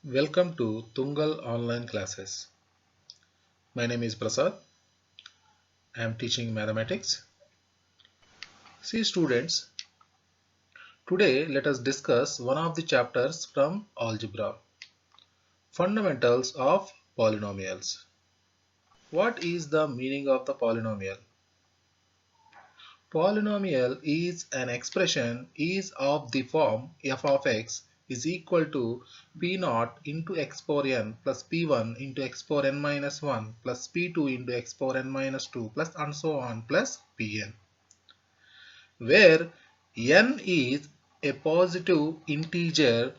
Welcome to Tungal online classes. My name is Prasad. I am teaching mathematics. See students, today let us discuss one of the chapters from algebra, fundamentals of polynomials. What is the meaning of the polynomial? Polynomial is an expression is of the form f of x is equal to p naught into x power n plus p1 into x power n minus 1 plus p2 into x power n minus 2 plus and so on plus pn, where n is a positive integer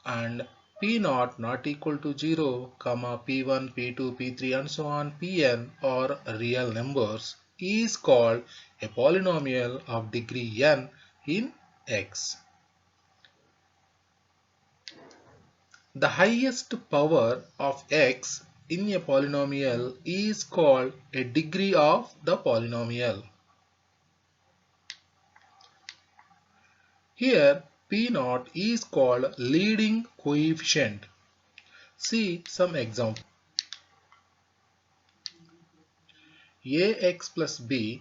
and p naught not equal to 0, comma p1, p2, p3 and so on pn are real numbers is called a polynomial of degree n in x. The highest power of x in a polynomial is called a degree of the polynomial. Here P naught is called leading coefficient. See some example. Ax plus b,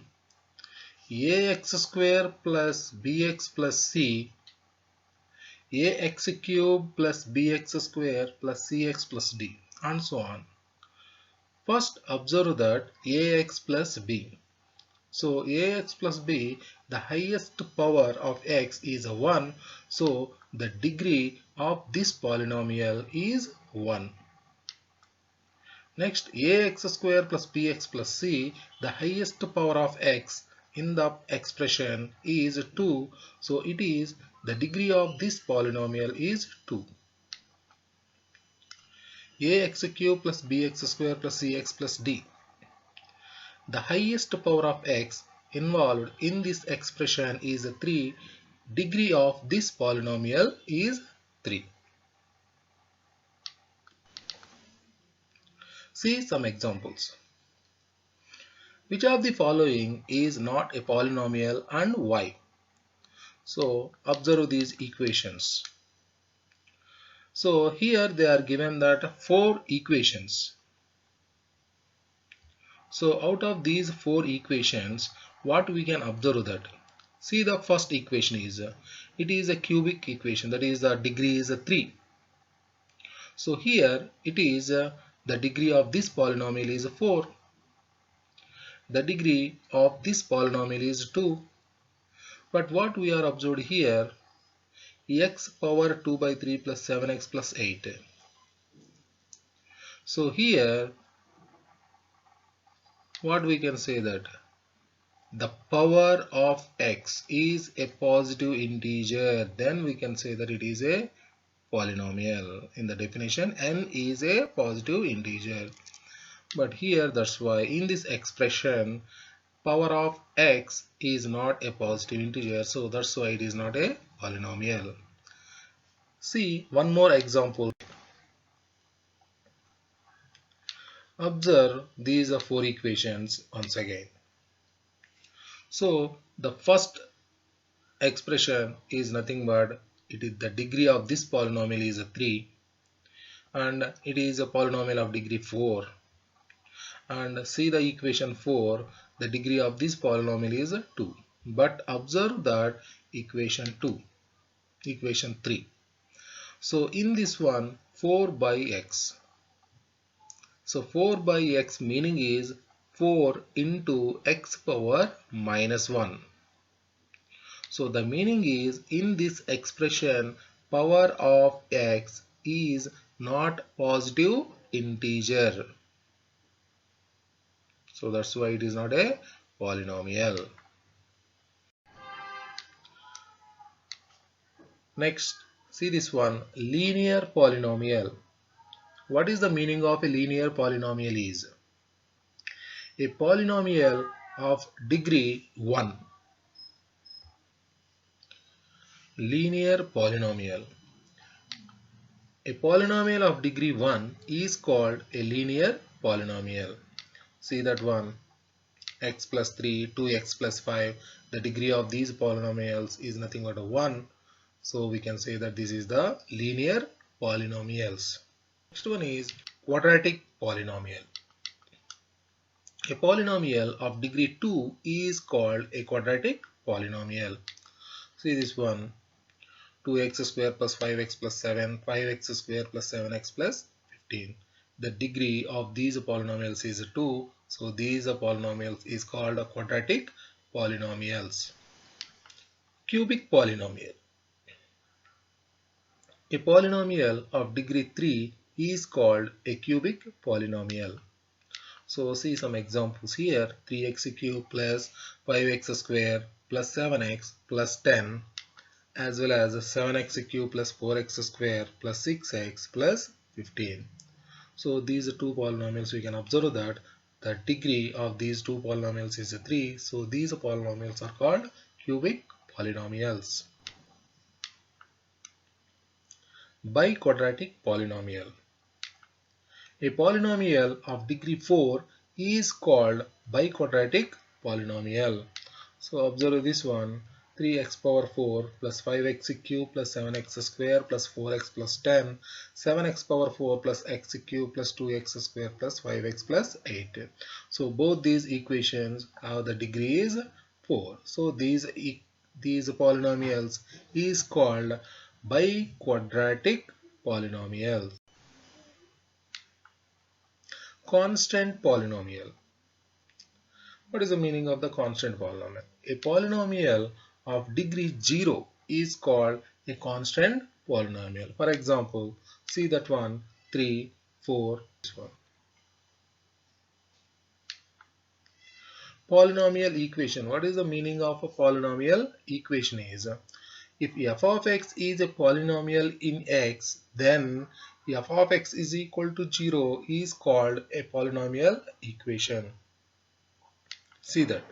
ax square plus bx plus c, ax cube plus bx square plus cx plus d and so on. First observe that ax plus b. So ax plus b, the highest power of x is 1. So the degree of this polynomial is 1. Next, ax square plus bx plus c, the highest power of x in the expression is 2. So it is the degree of this polynomial is 2. Ax cube plus bx square plus cx plus d. The highest power of x involved in this expression is 3. Degree of this polynomial is 3. See some examples. Which of the following is not a polynomial and why? So observe these equations. So here they are given that 4 equations. So out of these 4 equations, what we can observe that? See, the first equation is it is a cubic equation, that is the degree is 3. So here it is the degree of this polynomial is 4. The degree of this polynomial is 2. But what we are observed here, x power 2 by 3 plus 7x plus 8. So here what we can say that the power of x is a positive integer, then we can say that it is a polynomial. In the definition, n is a positive integer. But here that's why in this expression power of x is not a positive integer, so that's why it is not a polynomial. See one more example. Observe these are 4 equations once again. So the first expression is nothing but it is the degree of this polynomial is 3 and it is a polynomial of degree 4. And see the equation 4, the degree of this polynomial is 2. But observe that equation 3. So in this one 4 by x. So 4 by x meaning is 4 into x power minus 1. So the meaning is in this expression power of x is not positive integer. So that's why it is not a polynomial. Next, see this one, linear polynomial. What is the meaning of a linear polynomial is? A polynomial of degree 1. Linear polynomial. A polynomial of degree 1 is called a linear polynomial. See that one, x plus 3, 2x plus 5. The degree of these polynomials is nothing but a 1. So we can say that this is the linear polynomials. Next one is quadratic polynomial. A polynomial of degree 2 is called a quadratic polynomial. See this one, 2x square plus 5x plus 7, 5x square plus 7x plus 15. The degree of these polynomials is 2, so these polynomials is called a quadratic polynomials. Cubic polynomial. A polynomial of degree 3 is called a cubic polynomial. So see some examples here, 3x cube plus 5x square plus 7x plus 10, as well as 7x cube plus 4x square plus 6x plus 15. So these two polynomials, we can observe that the degree of these two polynomials is 3. So these polynomials are called cubic polynomials. Biquadratic polynomial. A polynomial of degree 4 is called biquadratic polynomial. So observe this one, 3x power 4 plus 5x cube plus 7x square plus 4x plus 10, 7x power 4 plus x cube plus 2x square plus 5x plus 8. So both these equations have the degree is 4. So these polynomials is called biquadratic polynomials. Constant polynomial. What is the meaning of the constant polynomial? A polynomial of degree 0 is called a constant polynomial. For example, see that one, 3, 4, this one. Polynomial equation. What is the meaning of a polynomial equation is? If f of x is a polynomial in x, then f of x is equal to 0 is called a polynomial equation. See that.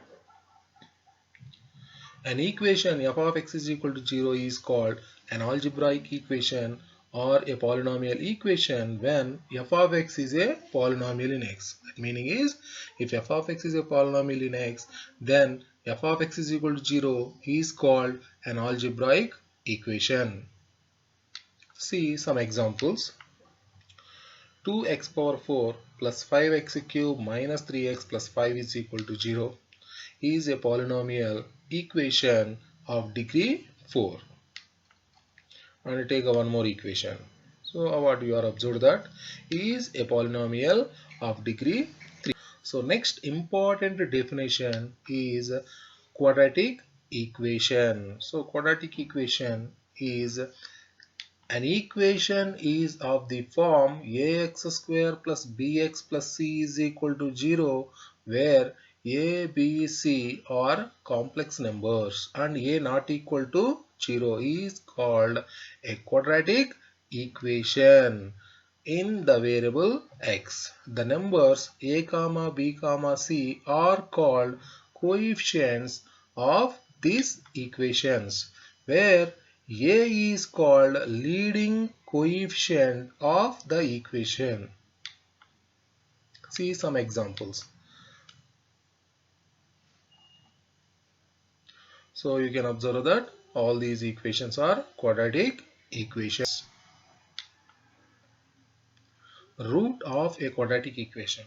An equation f of x is equal to 0 is called an algebraic equation or a polynomial equation when f of x is a polynomial in x. That meaning is, if f of x is a polynomial in x, then f of x is equal to 0 is called an algebraic equation. See some examples. 2x power 4 plus 5x cube minus 3x plus 5 is equal to 0 is a polynomial equation of degree 4. And take one more equation. So what you are observed that is a polynomial of degree 3. So next important definition is quadratic equation. So quadratic equation is an equation is of the form ax square plus bx plus c is equal to 0 where a, b, c are complex numbers and a not equal to 0 is called a quadratic equation in the variable x. The numbers a, b, c are called coefficients of these equations where a is called leading coefficient of the equation. See some examples. So you can observe that all these equations are quadratic equations. Root of a quadratic equation.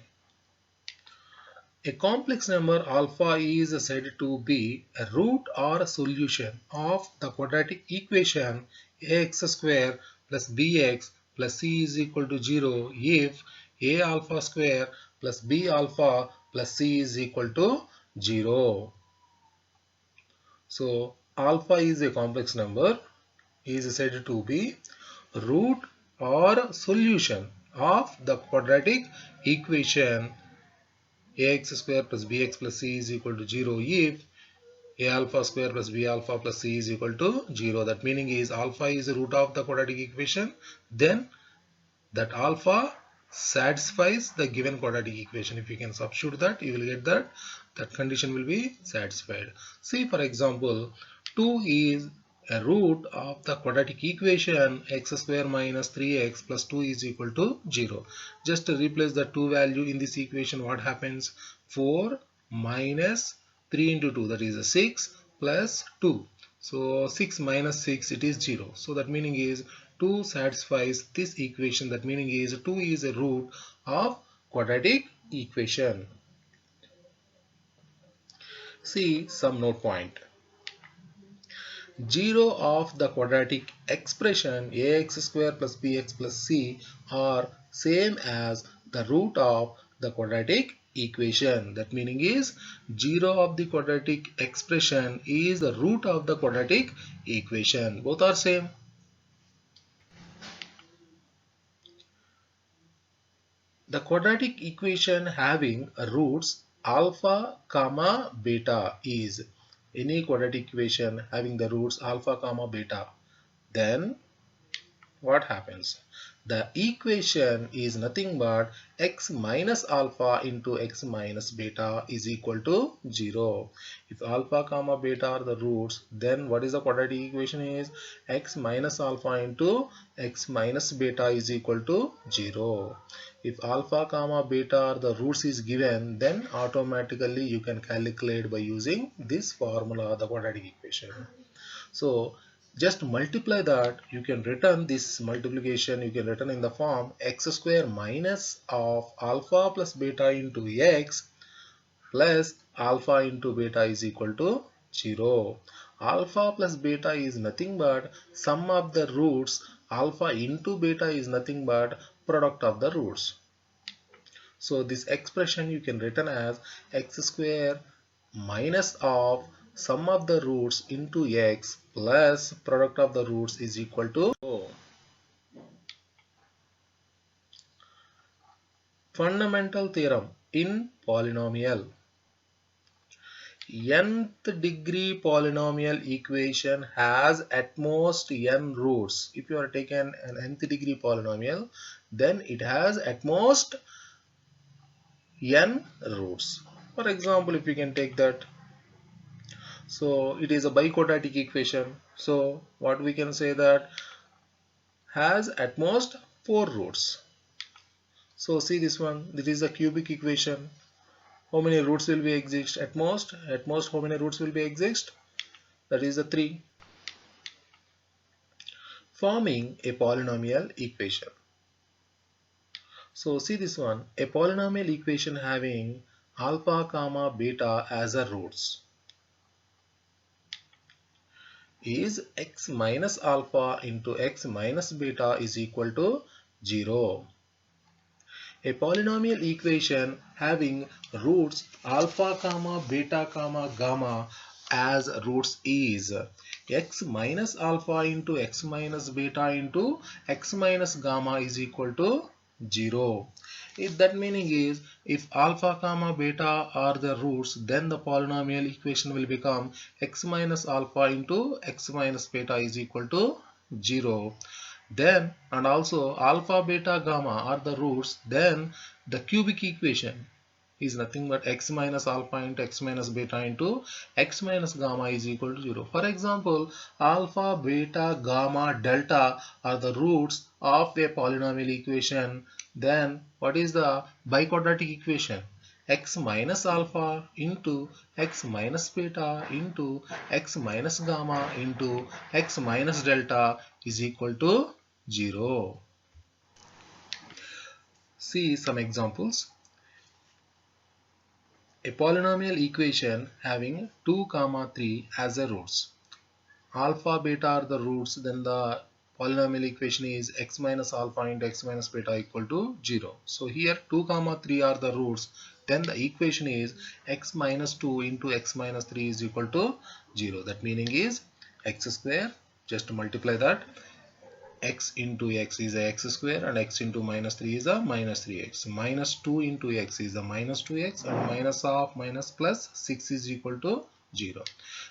A complex number alpha is said to be a root or a solution of the quadratic equation ax square plus bx plus c is equal to 0 if a alpha square plus b alpha plus c is equal to 0. So alpha is a complex number is said to be root or solution of the quadratic equation ax square plus bx plus c is equal to 0 if a alpha square plus b alpha plus c is equal to 0. That meaning is alpha is the root of the quadratic equation, then that alpha satisfies the given quadratic equation. If you can substitute that, you will get that condition will be satisfied. See for example, 2 is a root of the quadratic equation x square minus 3x plus 2 is equal to 0. Just to replace the 2 value in this equation, what happens? 4 minus 3 into 2, that is 6 plus 2. So 6 minus 6, it is 0. So that meaning is 2 satisfies this equation. That meaning is 2 is a root of quadratic equation. See some note point. 0 of the quadratic expression ax square plus bx plus c are same as the root of the quadratic equation. That meaning is 0 of the quadratic expression is the root of the quadratic equation. Both are same. The quadratic equation having roots alpha comma beta is any quadratic equation having the roots alpha comma beta. Then what happens? The equation is nothing but x minus alpha into x minus beta is equal to 0. If alpha comma beta are the roots, then what is the quadratic equation is x minus alpha into x minus beta is equal to 0. If alpha comma beta are the roots is given, then automatically you can calculate by using this formula, the quadratic equation. So just multiply that. You can return this multiplication, you can return in the form x square minus of alpha plus beta into x plus alpha into beta is equal to 0. Alpha plus beta is nothing but sum of the roots. Alpha into beta is nothing but product of the roots. So this expression you can written as x square minus of sum of the roots into x plus product of the roots is equal to 0. Fundamental theorem in polynomial. Nth degree polynomial equation has at most n roots. If you are taken an nth degree polynomial, then it has at most n roots. For example, if you can take that, so it is a biquadratic equation. So what we can say that has at most 4 roots. So see this one, this is a cubic equation. How many roots will be exist at most? At most how many roots will be exist? That is the 3. Forming a polynomial equation. So see this one, a polynomial equation having alpha comma beta as a roots is x minus alpha into x minus beta is equal to 0. A polynomial equation having roots alpha comma beta comma gamma as roots is x minus alpha into x minus beta into x minus gamma is equal to 0. If that meaning is if alpha comma beta are the roots, then the polynomial equation will become x minus alpha into x minus beta is equal to 0. Then and also alpha beta gamma are the roots, then the cubic equation is nothing but x minus alpha into x minus beta into x minus gamma is equal to 0. For example, alpha, beta, gamma, delta are the roots of a polynomial equation. Then what is the biquadratic equation? X minus alpha into x minus beta into x minus gamma into x minus delta is equal to 0. See some examples. A polynomial equation having 2 comma 3 as the roots. Alpha beta are the roots, then the polynomial equation is x minus alpha into x minus beta equal to 0. So here 2 comma 3 are the roots, then the equation is x minus 2 into x minus 3 is equal to 0. That meaning is x square, just multiply that, x into x is a x square and x into minus 3 is a minus 3x. Minus 2 into x is a minus 2x and minus of minus plus 6 is equal to 0.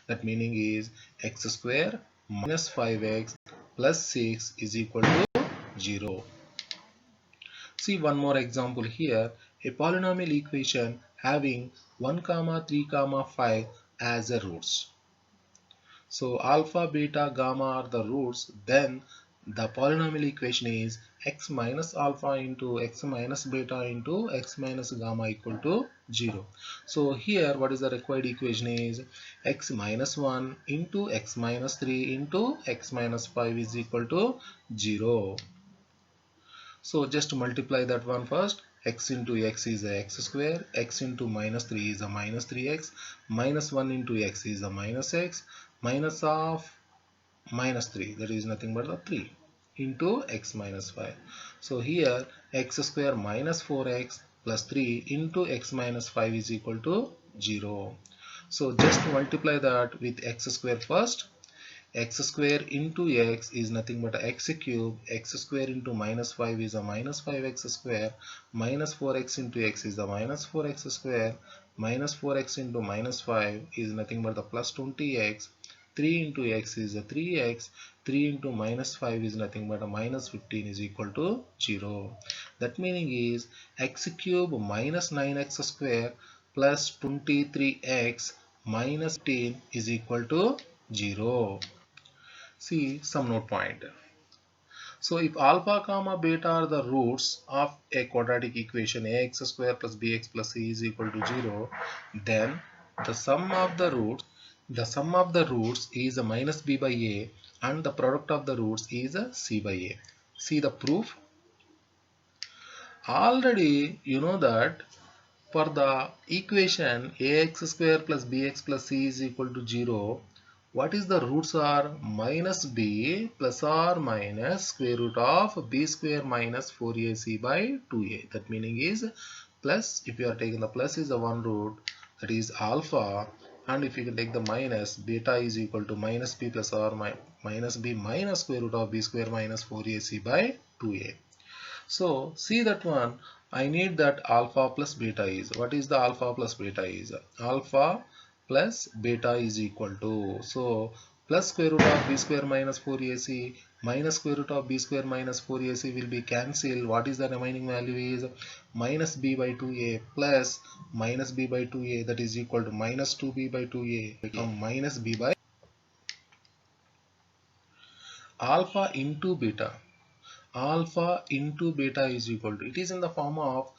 That meaning is x square minus 5x plus 6 is equal to 0. See one more example here. A polynomial equation having 1 comma 3 comma 5 as the roots. So alpha, beta, gamma are the roots, then the polynomial equation is x minus alpha into x minus beta into x minus gamma equal to 0. So here what is the required equation is x minus 1 into x minus 3 into x minus 5 is equal to 0. So just multiply that one first. X into x is a x square, x into minus 3 is a minus 3x, minus 1 into x is a minus x, minus of minus 3, that is nothing but the 3 into x minus 5. So here x square minus 4x plus 3 into x minus 5 is equal to 0. So just multiply that with x square first. X square into x is nothing but x cube. X square into minus 5 is a minus 5x square. Minus 4x into x is a minus 4x square. Minus 4x into minus 5 is nothing but the plus 20x. 3 into x is a 3x. 3 into minus 5 is nothing but a minus 15 is equal to 0. That meaning is x cube minus 9x square plus 23x minus 15 is equal to 0. See some note point. So if alpha comma beta are the roots of a quadratic equation ax square plus bx plus c is equal to 0, then the sum of the roots is a minus b by a and the product of the roots is a c by a. See the proof. Already you know that for the equation ax square plus bx plus c is equal to 0, what is the roots are minus b plus or minus square root of b square minus 4ac by 2a. That meaning is plus, if you are taking the plus is the one root, that is alpha, and if you can take the minus, beta is equal to minus b plus or minus b minus square root of b square minus 4ac by 2a. So see that one, I need that alpha plus beta is, what is the alpha plus beta is? Alpha plus beta is equal to, so plus square root of b square minus 4ac minus square root of b square minus 4ac will be cancelled. What is the remaining value is minus b by 2a plus minus b by 2a, that is equal to minus 2b by 2a become minus b by alpha into beta. Alpha into beta is equal to, it is in the form of,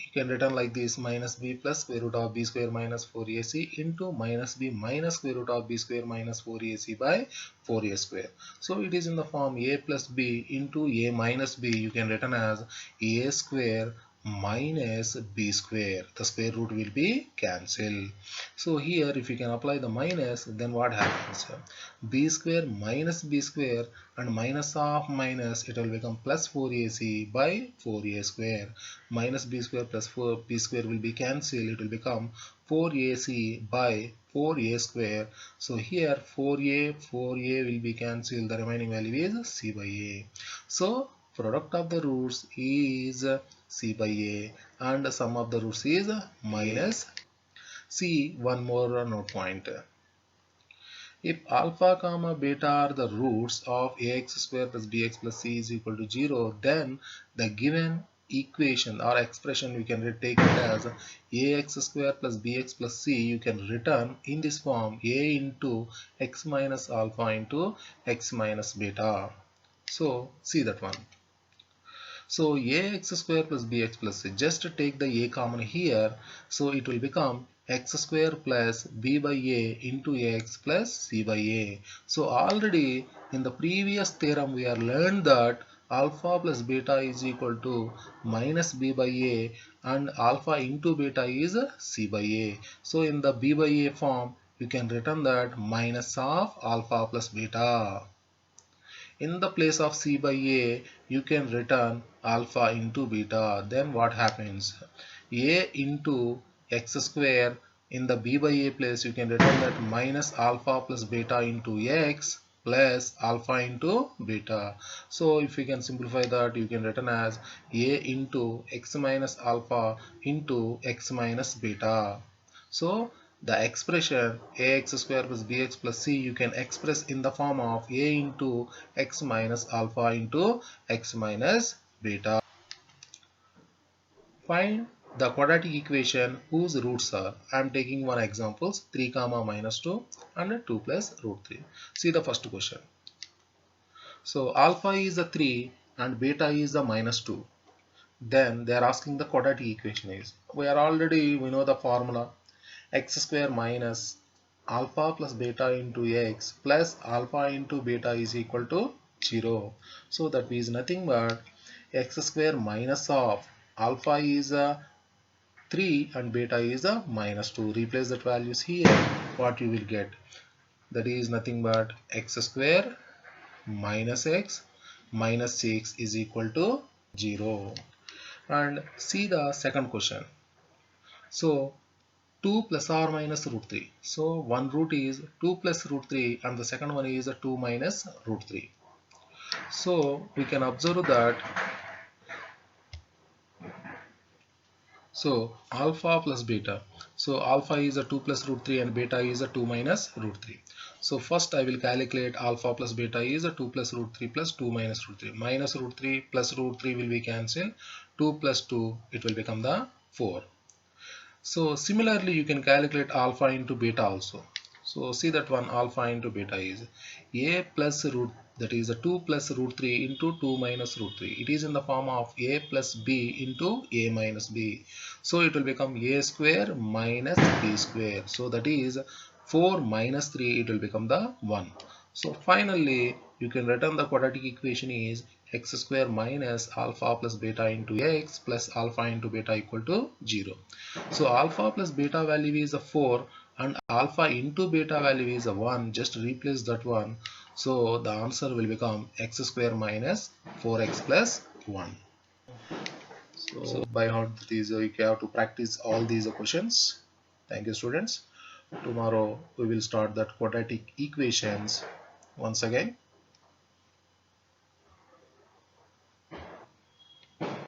you can written like this, minus b plus square root of b square minus 4ac into minus b minus square root of b square minus 4ac by 4a square. So it is in the form a plus b into a minus b, you can written as a square minus b square. The square root will be cancelled. So here if you can apply the minus, then what happens? B square minus b square and minus of minus, it will become plus 4ac by 4a square. Minus b square plus 4b square will be cancelled. It will become 4ac by 4a square. So here 4a will be cancelled. The remaining value is c by a. So product of the roots is c by a and sum of the roots is minus. See one more note point. If alpha comma beta are the roots of ax square plus bx plus c is equal to 0, then the given equation or expression we can take it as ax square plus bx plus c, you can return in this form a into x minus alpha into x minus beta. So see that one. So ax square plus bx plus c, just take the a common here, so it will become x square plus b by a into x plus c by a. So already in the previous theorem we have learned that alpha plus beta is equal to minus b by a and alpha into beta is c by a. So in the b by a form you can return that minus of alpha plus beta. In the place of c by a, you can return alpha into beta. Then what happens? A into x square, in the b by a place, you can return that minus alpha plus beta into x plus alpha into beta. So if you can simplify that, you can return as a into x minus alpha into x minus beta. So the expression ax square plus bx plus c you can express in the form of a into x minus alpha into x minus beta. Find the quadratic equation whose roots are, I am taking one examples, 3 comma minus 2 and 2 plus root 3. See the first question. So alpha is a 3 and beta is a minus 2. Then they are asking the quadratic equation is. We know the formula, x square minus alpha plus beta into x plus alpha into beta is equal to 0. So that is nothing but x square minus of alpha is a 3 and beta is a minus 2. Replace that values here. What you will get? That is nothing but x square minus x minus 6 is equal to 0. And see the second question. So 2 plus or minus root 3. So one root is 2 plus root 3 and the second one is 2 minus root 3. So we can observe that alpha plus beta. So alpha is a 2 plus root 3 and beta is a 2 minus root 3. So first I will calculate alpha plus beta is a 2 plus root 3 plus 2 minus root 3. Minus root 3 plus root 3 will be cancelled. 2 plus 2 it will become the 4. So similarly you can calculate alpha into beta also. So see that one alpha into beta is a plus root, that is a 2 plus root 3 into 2 minus root 3. It is in the form of a plus b into a minus b. So it will become a square minus b square. So that is 4 minus 3, it will become the 1. So finally you can return the quadratic equation is x square minus alpha plus beta into x plus alpha into beta equal to 0. So alpha plus beta value is a 4 and alpha into beta value is a 1. Just replace that one. So the answer will become x square minus 4x plus 1. So by heart these you have to practice all these questions. Thank you students. Tomorrow we will start that quadratic equations once again.